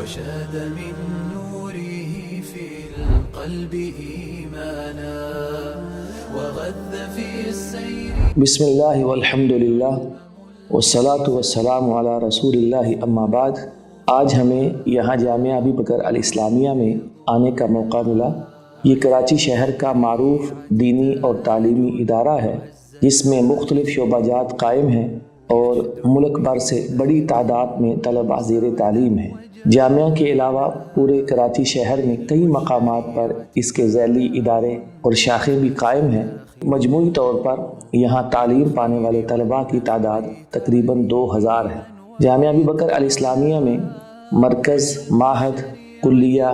وشاد من نوره في القلب إيمانا وغذ في السير. بسم اللہ والحمد للہ والصلاة والسلام علی رسول اللہ، اما بعد۔ آج ہمیں یہاں جامعہ ابی بکر الاسلامیہ میں آنے کا موقع ملا۔ یہ کراچی شہر کا معروف دینی اور تعلیمی ادارہ ہے جس میں مختلف شعبہ جات قائم ہیں اور ملک بھر سے بڑی تعداد میں طلباء زیر تعلیم ہیں۔ جامعہ کے علاوہ پورے کراچی شہر میں کئی مقامات پر اس کے ذیلی ادارے اور شاخیں بھی قائم ہیں۔ مجموعی طور پر یہاں تعلیم پانے والے طلباء کی تعداد تقریباً 2000 ہے۔ جامعہ ابی بکر الاسلامیہ میں مرکز، معہد، کلیہ،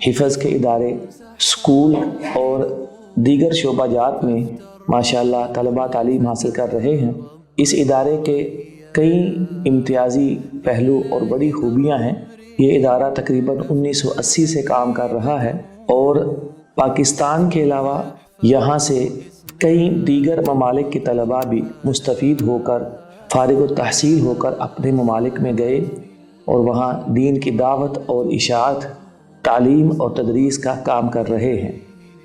حفظ کے ادارے، اسکول اور دیگر شعبہ جات میں ماشاءاللہ طلباء تعلیم حاصل کر رہے ہیں۔ اس ادارے کے کئی امتیازی پہلو اور بڑی خوبیاں ہیں۔ یہ ادارہ تقریباً 1980 سے کام کر رہا ہے اور پاکستان کے علاوہ یہاں سے کئی دیگر ممالک کے طلباء بھی مستفید ہو کر فارغ التحصیل ہو کر اپنے ممالک میں گئے اور وہاں دین کی دعوت اور اشاعت، تعلیم اور تدریس کا کام کر رہے ہیں۔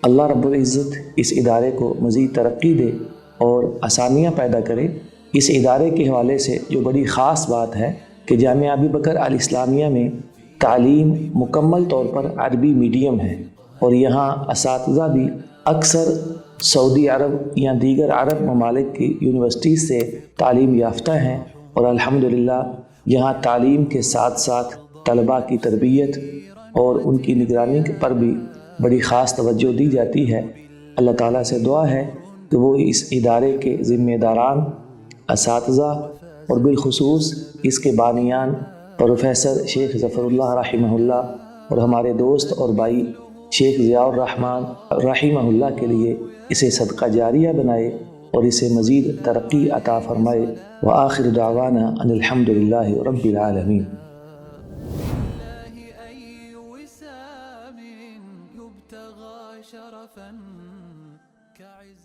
اللہ رب العزت اس ادارے کو مزید ترقی دے اور آسانیاں پیدا کرے۔ اس ادارے کے حوالے سے جو بڑی خاص بات ہے کہ جامعہ ابی بکر الاسلامیہ میں تعلیم مکمل طور پر عربی میڈیم ہے اور یہاں اساتذہ بھی اکثر سعودی عرب یا دیگر عرب ممالک کی یونیورسٹیز سے تعلیم یافتہ ہیں، اور الحمدللہ یہاں تعلیم کے ساتھ ساتھ طلباء کی تربیت اور ان کی نگرانی پر بھی بڑی خاص توجہ دی جاتی ہے۔ اللہ تعالیٰ سے دعا ہے کہ وہ اس ادارے کے ذمہ داران، اساتذہ اور بالخصوص اس کے بانیان پروفیسر شیخ ظفر اللہ رحمہ اللہ اور ہمارے دوست اور بھائی شیخ ضیاء الرحمن رحمہ اللہ کے لیے اسے صدقہ جاریہ بنائے اور اسے مزید ترقی عطا فرمائے۔ وآخر دعوانا ان الحمد للہ رب العالمین۔ شرفا كعز